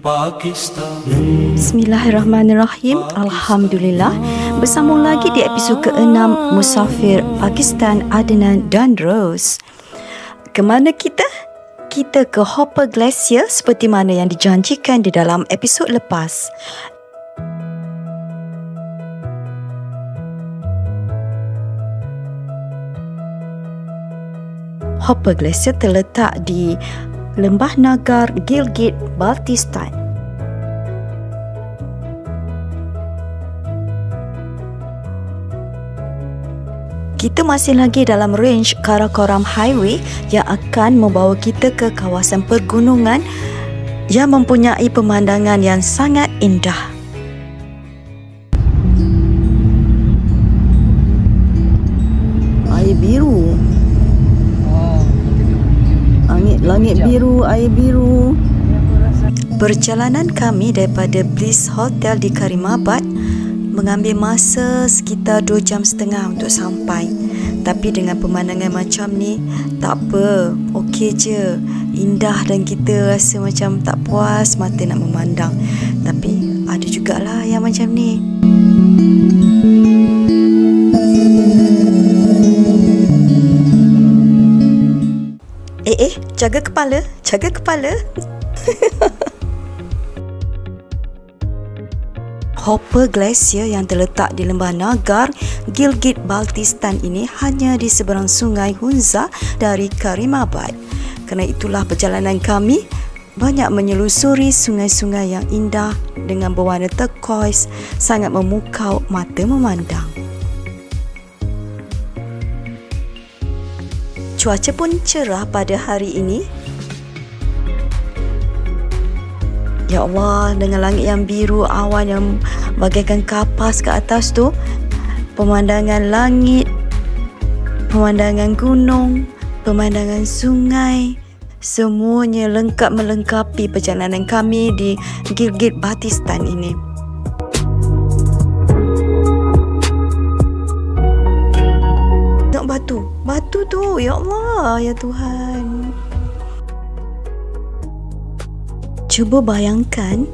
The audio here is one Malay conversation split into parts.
Pakistan. Bismillahirrahmanirrahim. Alhamdulillah. Bersambung lagi di episod ke-6 Musafir Pakistan, Adnan dan Rose. Kemana kita? Kita ke Hopper Glacier seperti mana yang dijanjikan di dalam episod lepas. Hopper Glacier terletak di Lembah Nagar, Gilgit-Baltistan. Kita masih lagi dalam range Karakoram Highway yang akan membawa kita ke kawasan pergunungan yang mempunyai pemandangan yang sangat indah. Air biru. Langit biru, air biru. Perjalanan kami daripada Bliss Hotel di Karimabad mengambil masa sekitar 2.5 jam untuk sampai. Tapi dengan pemandangan macam ni, tak apa, okey je. Indah dan kita rasa macam tak puas mata nak memandang. Tapi ada jugalah yang macam ni. Jaga kepala. Hopper Glacier yang terletak di Lembah Nagar, Gilgit-Baltistan ini hanya di seberang sungai Hunza dari Karimabad. Kerana itulah perjalanan kami banyak menyelusuri sungai-sungai yang indah dengan berwarna turquoise, sangat memukau mata memandang. Cuaca pun cerah pada hari ini. Ya Allah, dengan langit yang biru, awan yang bagaikan kapas ke atas tu, pemandangan langit, pemandangan gunung, pemandangan sungai, semuanya lengkap melengkapi perjalanan kami di Gilgit-Baltistan ini. Batu tu, ya Allah, ya Tuhan. Cuba bayangkan,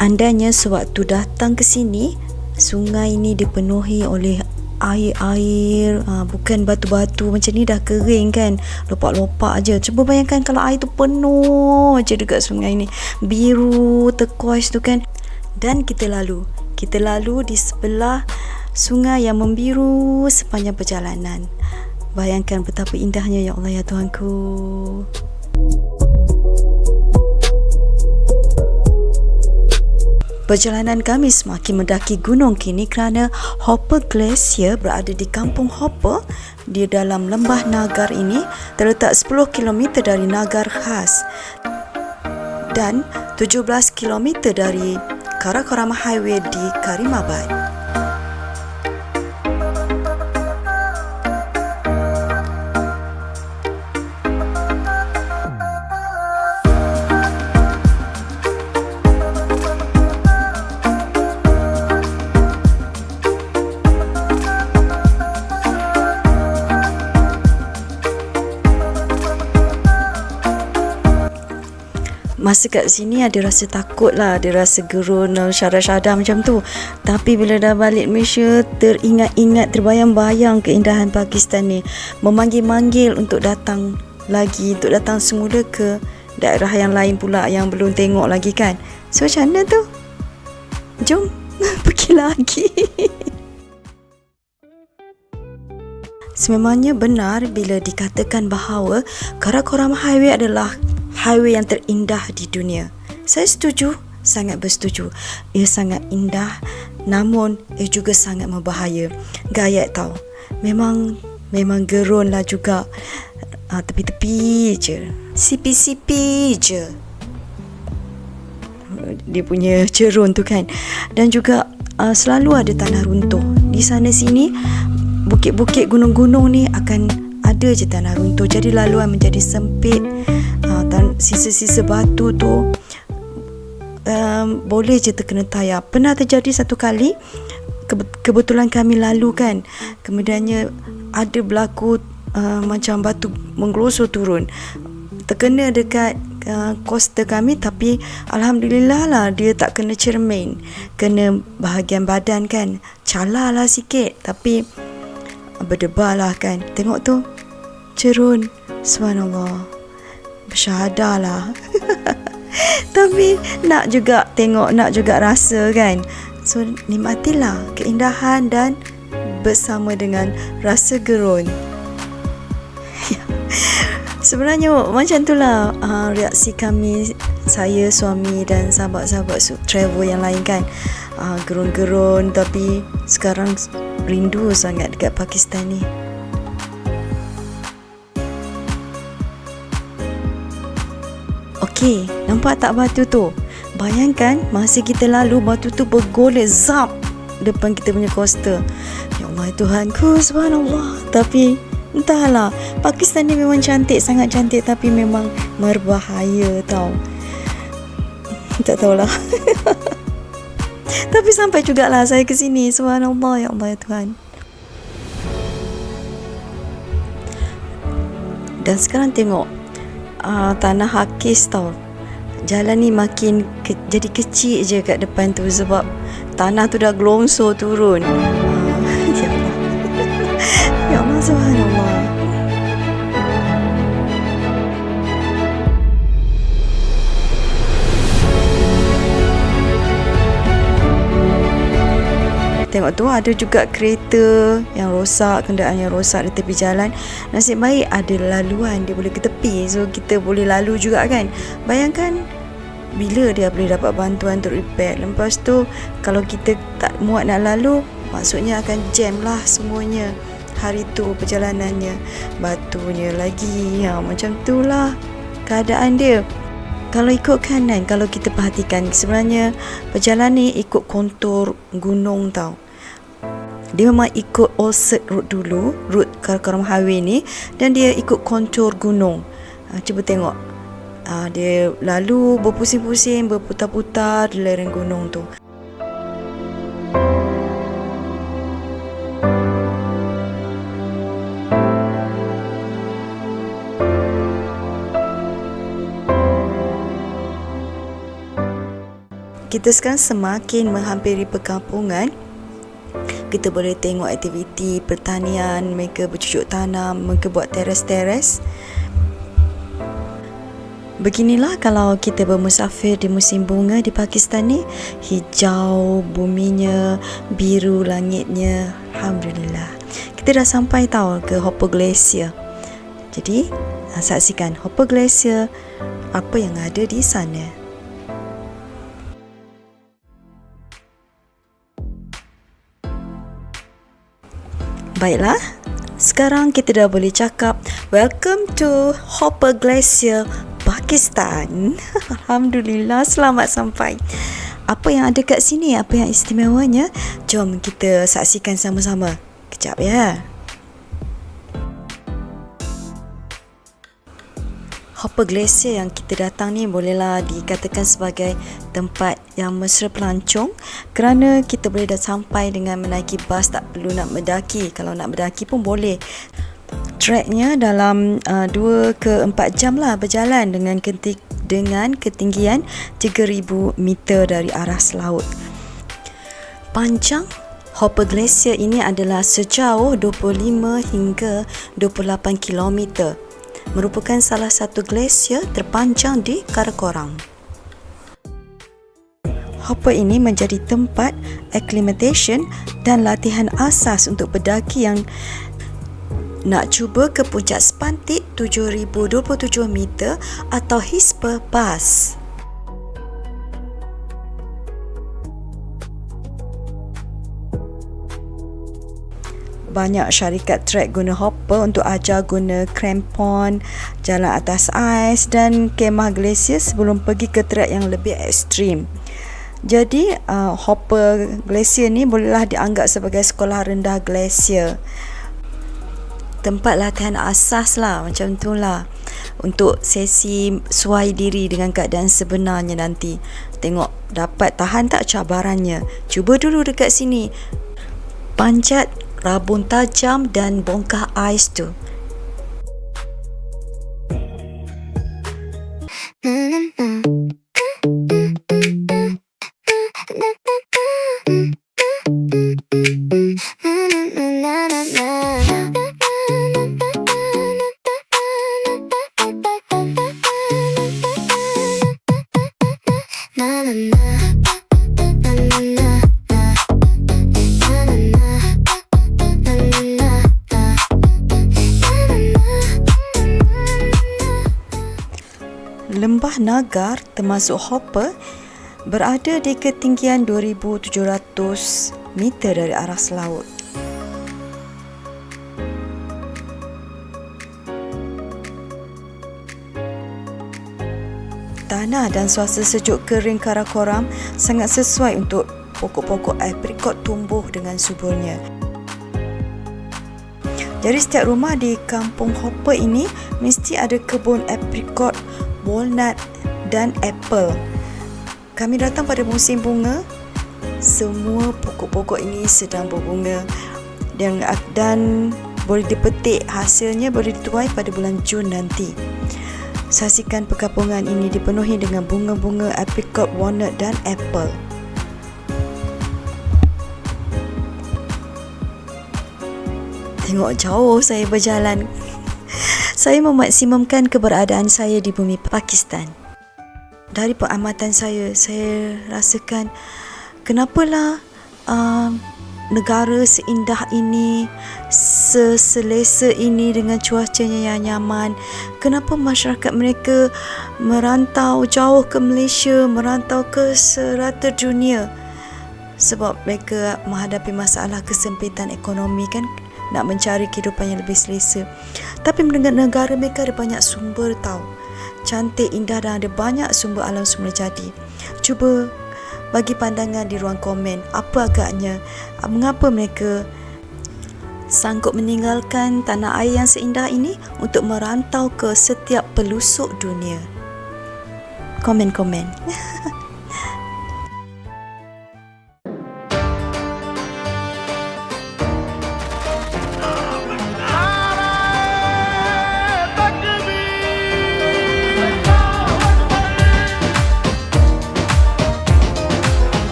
andainya sewaktu datang ke sini, sungai ini dipenuhi oleh air-air, bukan batu-batu macam ni dah kering kan, lopak-lopak aje. Cuba bayangkan kalau air tu penuh aje dekat sungai ni, biru, turquoise tu kan. Dan kita lalu di sebelah sungai yang membiru sepanjang perjalanan. Bayangkan betapa indahnya, ya Allah, ya Tuhanku. Perjalanan kami semakin mendaki gunung kini kerana Hopper Glacier berada di kampung Hopper di dalam Lembah Nagar ini, terletak 10 km dari Nagar khas dan 17 km dari Karakoram Highway di Karimabad. Masa kat sini ada rasa takut lah, ada rasa gerun, syadah-syadah macam tu. Tapi bila dah balik Malaysia, teringat-ingat, terbayang-bayang keindahan Pakistan ni. Memanggil-manggil untuk datang lagi, untuk datang semula ke daerah yang lain pula yang belum tengok lagi kan. So macam mana tu? Jom pergi lagi. Sememangnya benar bila dikatakan bahawa Karakoram Highway adalah highway yang terindah di dunia. Saya setuju, sangat bersetuju. Ia sangat indah, namun ia juga sangat berbahaya. Gayat tau. Memang gerun lah juga. Tepi-tepi je, sipi-sipi je dia punya cerun tu kan. Dan juga selalu ada tanah runtuh. Di sana sini, bukit-bukit, gunung-gunung ni akan ada je tanah runtuh. Jadi laluan menjadi sempit. Sisa-sisa batu tu boleh je terkena tayar. Pernah terjadi satu kali, kebetulan kami lalu kan, kemudiannya ada berlaku macam batu menggelosor turun, terkena dekat coaster kami, tapi alhamdulillah lah dia tak kena cermin, kena bahagian badan kan, calar lah sikit, tapi berdebar lah kan. Tengok tu, cerun, subhanallah, bersyahadah lah. Tapi nak juga tengok, nak juga rasa kan. So nikmatilah keindahan dan bersama dengan rasa gerun. Sebenarnya macam itulah reaksi kami, saya, suami dan sahabat-sahabat travel yang lain kan. Gerun-gerun, tapi sekarang rindu sangat dekat Pakistan ni. Okey, nampak tak batu tu? Bayangkan masa kita lalu, batu tu bergolek zap depan kita punya coaster. Ya Allah Tuhanku, subhanallah. Tapi entahlah, Pakistan ni memang cantik, sangat cantik, tapi memang berbahaya tau. Tak tahulah. Tapi sampai jugalah saya ke sini. Subhanallah, ya Allah ya Tuhan. Dan sekarang tengok tanah hakis tau. Jalan ni makin jadi kecil je kat depan tu, sebab tanah tu dah gelongsor turun. Ya Allah. Ya Allah, subhanallah. Tengok tu, ada juga kereta yang rosak, kenderaan yang rosak di tepi jalan. Nasib baik ada laluan, dia boleh ke tepi, so kita boleh lalu juga kan. Bayangkan bila dia boleh dapat bantuan untuk repair. Lepas tu kalau kita tak muat nak lalu, maksudnya akan jam lah semuanya hari tu perjalanannya, batunya lagi. Macam tu lah keadaan dia. Kalau ikut kanan, kalau kita perhatikan, sebenarnya perjalanan ni ikut kontur gunung tau. Dia memang ikut Old Road dulu, route Karakoram Highway ni, dan dia ikut kontur gunung. Cuba tengok. Dia lalu berpusing-pusing, berputar-putar di lereng gunung tu. Kita sekarang semakin menghampiri perkampungan. Kita boleh tengok aktiviti pertanian, mereka bercucuk tanam, mereka buat teres-teres. Beginilah kalau kita bermusafir di musim bunga di Pakistan ni. Hijau buminya, biru langitnya. Alhamdulillah. Kita dah sampai tahu ke Hopper Glacier. Jadi, saksikan Hopper Glacier, apa yang ada di sana. Baiklah, sekarang kita dah boleh cakap welcome to Hopper Glacier, Pakistan. Alhamdulillah, selamat sampai. Apa yang ada kat sini, apa yang istimewanya? Jom kita saksikan sama-sama. Kejap ya. Hopper Glacier yang kita datang ni bolehlah dikatakan sebagai tempat yang mesra pelancong, kerana kita boleh dah sampai dengan menaiki bas, tak perlu nak mendaki. Kalau nak mendaki pun boleh. Treknya dalam 2 ke 4 jam lah berjalan dengan ketinggian 3,000 meter dari aras laut. Panjang Hopper Glacier ini adalah sejauh 25 hingga 28 kilometer. Merupakan salah satu glasier terpanjang di Karakoram. Hopper ini menjadi tempat acclimatation dan latihan asas untuk pendaki yang nak cuba ke puncak sepantik 7,027 meter atau Hisper Pass. Banyak syarikat trek guna hopper untuk ajar guna crampon, jalan atas ais dan kemah glasier sebelum pergi ke trek yang lebih ekstrim. Jadi hopper glasier ni bolehlah dianggap sebagai sekolah rendah glasier. Tempat latihan asas lah, macam tu lah, untuk sesi suai diri dengan keadaan sebenarnya nanti. Tengok dapat tahan tak cabarannya. Cuba dulu dekat sini, panjat rabun tajam dan bongkah ais tu. Lembah Nagar termasuk Hopper berada di ketinggian 2,700 meter dari aras laut. Tanah dan suasana sejuk kering Karakoram sangat sesuai untuk pokok-pokok aprikot tumbuh dengan suburnya. Jadi setiap rumah di kampung Hopper ini mesti ada kebun aprikot, walnut dan apple. Kami datang pada musim bunga. Semua pokok-pokok ini sedang berbunga dan boleh dipetik, hasilnya boleh dituai pada bulan Jun nanti. Saksikan perkampungan ini dipenuhi dengan bunga-bunga aprikot, walnut dan apple. Tengok jauh saya berjalan. Saya memaksimumkan keberadaan saya di bumi Pakistan. Dari pengamatan saya rasakan kenapalah negara seindah ini, seselesa ini dengan cuacanya yang nyaman. Kenapa masyarakat mereka merantau jauh ke Malaysia, merantau ke serata dunia? Sebab mereka menghadapi masalah kesempitan ekonomi kan, nak mencari kehidupan yang lebih selesa. Tapi negara mereka ada banyak sumber tahu. Cantik, indah dan ada banyak sumber alam semula jadi. Cuba bagi pandangan di ruang komen. Apa agaknya, mengapa mereka sanggup meninggalkan tanah air yang seindah ini untuk merantau ke setiap pelosok dunia? Komen-komen.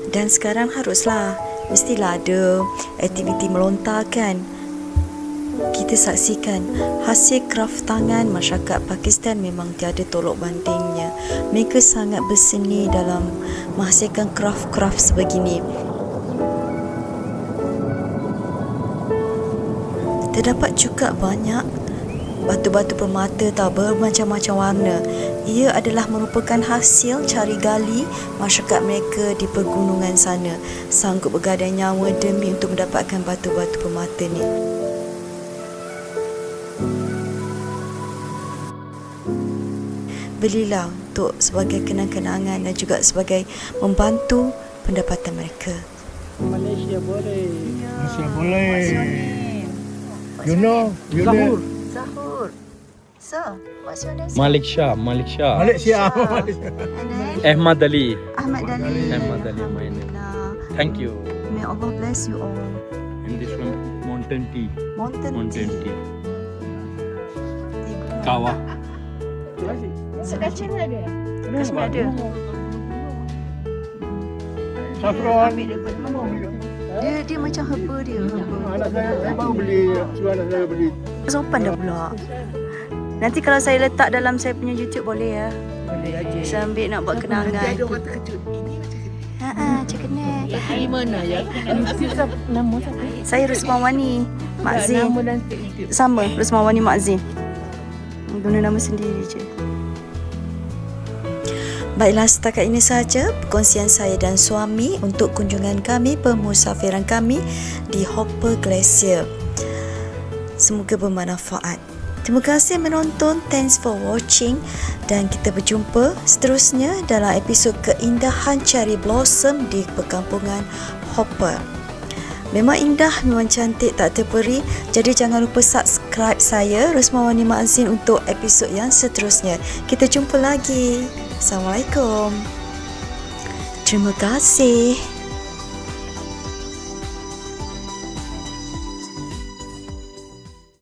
Dan sekarang mestilah ada aktiviti melontar kan. Kita saksikan hasil kraft tangan masyarakat Pakistan memang tiada tolok bandingnya. Mereka sangat berseni dalam menghasilkan kraft-kraft sebegini. Terdapat juga banyak batu-batu permata bermacam-macam warna. Ia adalah merupakan hasil cari gali masyarakat mereka di pegunungan sana. Sanggup bergadai nyawa demi untuk mendapatkan batu-batu permata ni. Belilah untuk sebagai kenang-kenangan dan juga sebagai membantu pendapatan mereka. Malaysia boleh. Malaysia boleh. You know. Zahur. Sir, what's your name? Malik Shah. Malaysia. And then Ahmad Ali. Ahmad Dali. Ahmad Ali, my name. Thank you. May Allah bless you all. In this one, mountain tea. Mountain tea. Kawa. Kashmir ada. Saffron. Dia macam herba dia. Anak saya baru beli. Anak saya beli. Sopan dah pula. Nanti kalau saya letak dalam saya punya YouTube boleh ya? Boleh aja. Saya ambil nak buat kenangan. Ada orang terkejut. Ini macam Cik Kenek. Dari mana ya? Nama siapa? Saya Rusmawani Mak Zin. Nama dan itu. Sama, Rusmawani Mak Zin. Guna nama sendiri je. Baiklah, setakat ini sahaja perkongsian saya dan suami untuk kunjungan kami, pemusafiran kami di Hopper Glacier. Semoga bermanfaat. Terima kasih menonton. Thanks for watching. Dan kita berjumpa seterusnya dalam episod keindahan cherry blossom di perkampungan Hopper. Memang indah, memang cantik, tak terperi. Jadi jangan lupa subscribe saya, Rusmawani Mak Zin, untuk episod yang seterusnya. Kita jumpa lagi. Assalamualaikum. Terima kasih.